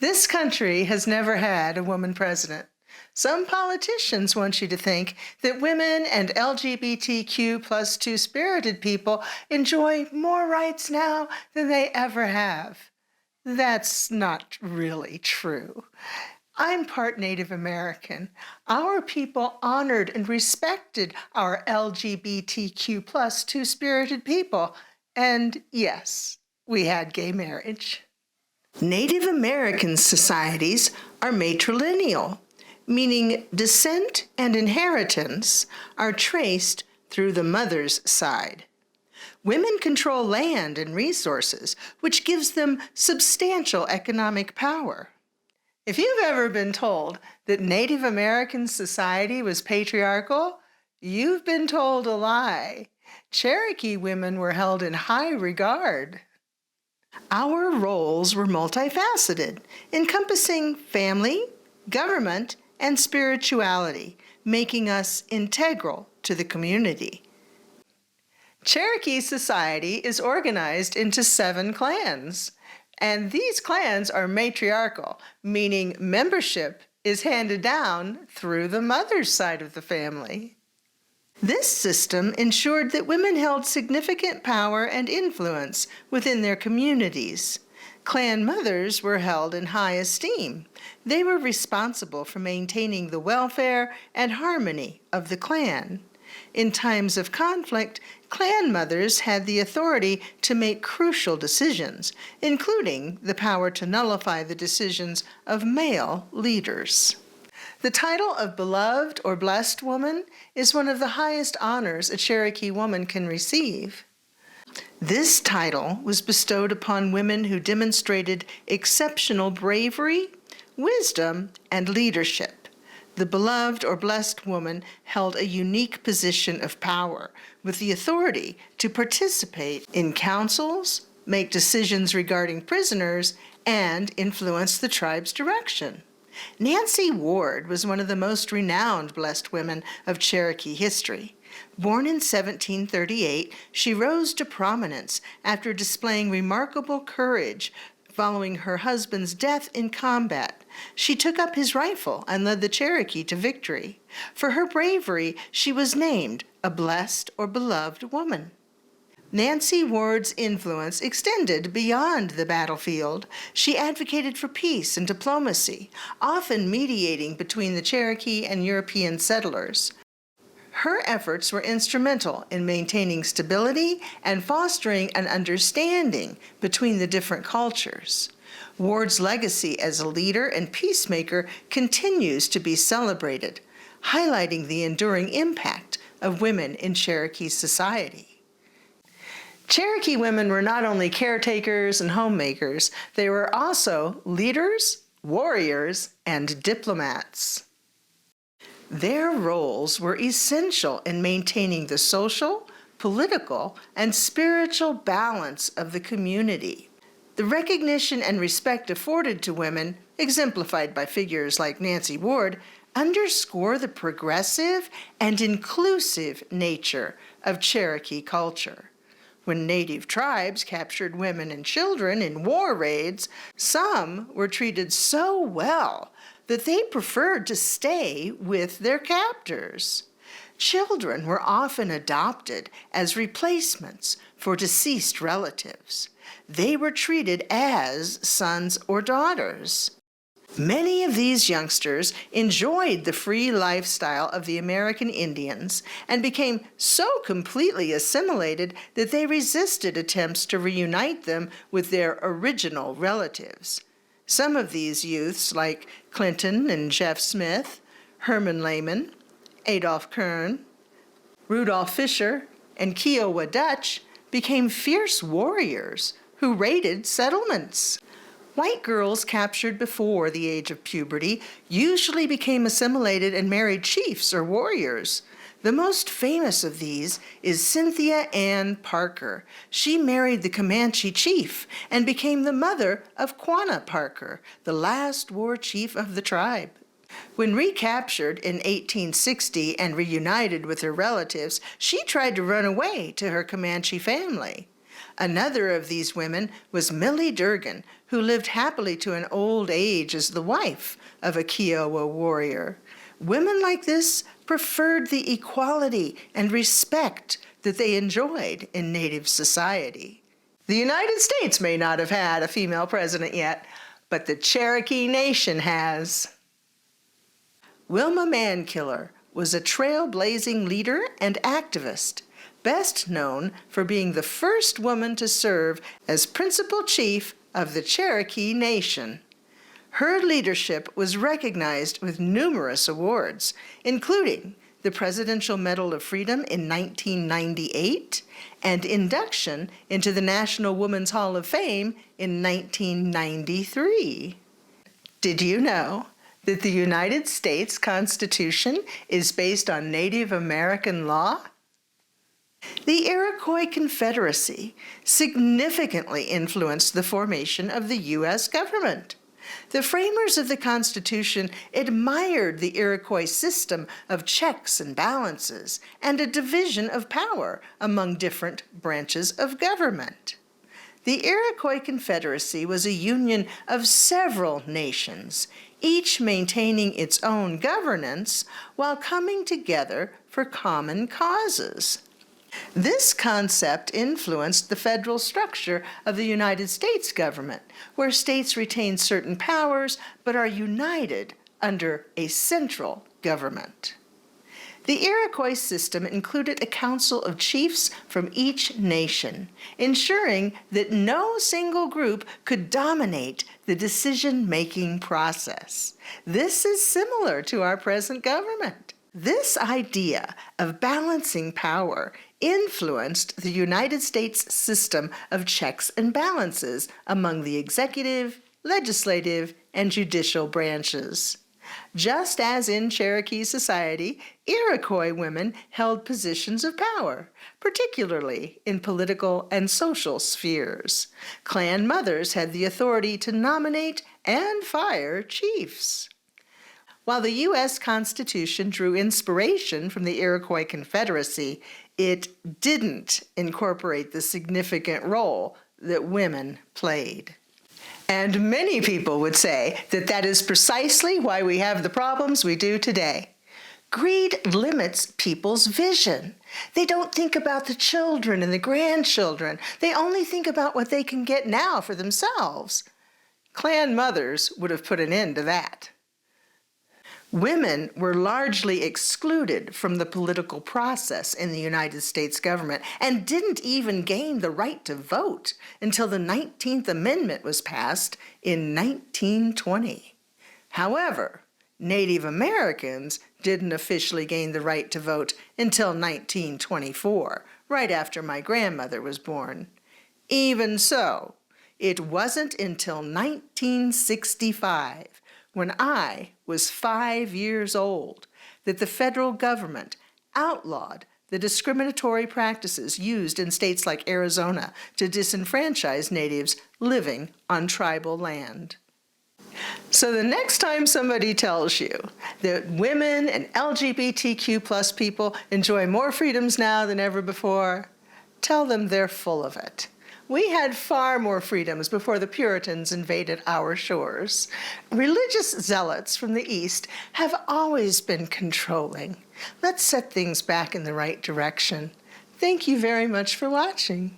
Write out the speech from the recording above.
This country has never had a woman president. Some politicians want you to think that women and LGBTQ plus two-spirited people enjoy more rights now than they ever have. That's not really true. I'm part Native American. Our people honored and respected our LGBTQ plus two-spirited people. And yes, we had gay marriage. Native American societies are matrilineal, meaning descent and inheritance are traced through the mother's side. Women control land and resources, which gives them substantial economic power. If you've ever been told that Native American society was patriarchal, you've been told a lie. Cherokee women were held in high regard. Our roles were multifaceted, encompassing family, government, and spirituality, making us integral to the community. Cherokee society is organized into 7 clans, and these clans are matriarchal, meaning membership is handed down through the mother's side of the family. This system ensured that women held significant power and influence within their communities. Clan mothers were held in high esteem. They were responsible for maintaining the welfare and harmony of the clan. In times of conflict, clan mothers had the authority to make crucial decisions, including the power to nullify the decisions of male leaders. The title of beloved or blessed woman is one of the highest honors a Cherokee woman can receive. This title was bestowed upon women who demonstrated exceptional bravery, wisdom, and leadership. The beloved or blessed woman held a unique position of power with the authority to participate in councils, make decisions regarding prisoners, and influence the tribe's direction. Nancy Ward was one of the most renowned blessed women of Cherokee history. Born in 1738, she rose to prominence after displaying remarkable courage following her husband's death in combat. She took up his rifle and led the Cherokee to victory. For her bravery, she was named a blessed or beloved woman. Nancy Ward's influence extended beyond the battlefield. She advocated for peace and diplomacy, often mediating between the Cherokee and European settlers. Her efforts were instrumental in maintaining stability and fostering an understanding between the different cultures. Ward's legacy as a leader and peacemaker continues to be celebrated, highlighting the enduring impact of women in Cherokee society. Cherokee women were not only caretakers and homemakers, they were also leaders, warriors, and diplomats. Their roles were essential in maintaining the social, political, and spiritual balance of the community. The recognition and respect afforded to women, exemplified by figures like Nancy Ward, underscore the progressive and inclusive nature of Cherokee culture. When Native tribes captured women and children in war raids, some were treated so well that they preferred to stay with their captors. Children were often adopted as replacements for deceased relatives. They were treated as sons or daughters. Many of these youngsters enjoyed the free lifestyle of the American Indians and became so completely assimilated that they resisted attempts to reunite them with their original relatives. Some of these youths, like Clinton and Jeff Smith, Herman Lehman, Adolph Kern, Rudolph Fisher, and Kiowa Dutch, became fierce warriors who raided settlements. White girls captured before the age of puberty usually became assimilated and married chiefs or warriors. The most famous of these is Cynthia Ann Parker. She married the Comanche chief and became the mother of Quanah Parker, the last war chief of the tribe. When recaptured in 1860 and reunited with her relatives, she tried to run away to her Comanche family. Another of these women was Millie Durgan, who lived happily to an old age as the wife of a Kiowa warrior. Women like this preferred the equality and respect that they enjoyed in Native society. The United States may not have had a female president yet, but the Cherokee Nation has. Wilma Mankiller was a trailblazing leader and activist, best known for being the first woman to serve as principal chief of the Cherokee Nation. Her leadership was recognized with numerous awards, including the Presidential Medal of Freedom in 1998 and induction into the National Women's Hall of Fame in 1993. Did you know that the United States Constitution is based on Native American law? The Iraquois Confederacy significantly influenced the formation of the U.S. government. The framers of the Constitution admired the Iroquois system of checks and balances and a division of power among different branches of government. The Iraquois Confederacy was a union of several nations, each maintaining its own governance while coming together for common causes. This concept influenced the federal structure of the United States government, where states retain certain powers but are united under a central government. The Iroquois system included a council of chiefs from each nation, ensuring that no single group could dominate the decision-making process. This is similar to our present government. This idea of balancing power influenced the United States system of checks and balances among the executive, legislative, and judicial branches. Just as in Cherokee society, Iroquois women held positions of power, particularly in political and social spheres. Clan mothers had the authority to nominate and fire chiefs. While the U.S. Constitution drew inspiration from the Iroquois Confederacy, it didn't incorporate the significant role that women played. And many people would say that that is precisely why we have the problems we do today. Greed limits people's vision. They don't think about the children and the grandchildren. They only think about what they can get now for themselves. Clan mothers would have put an end to that. Women were largely excluded from the political process in the United States government and didn't even gain the right to vote until the 19th Amendment was passed in 1920. However, Native Americans didn't officially gain the right to vote until 1924, right after my grandmother was born. Even so, it wasn't until 1965, when I was 5 years old, that the federal government outlawed the discriminatory practices used in states like Arizona to disenfranchise natives living on tribal land. So the next time somebody tells you that women and LGBTQ plus people enjoy more freedoms now than ever before, tell them they're full of it. We had far more freedoms before the Puritans invaded our shores. Religious zealots from the East have always been controlling. Let's set things back in the right direction. Thank you very much for watching.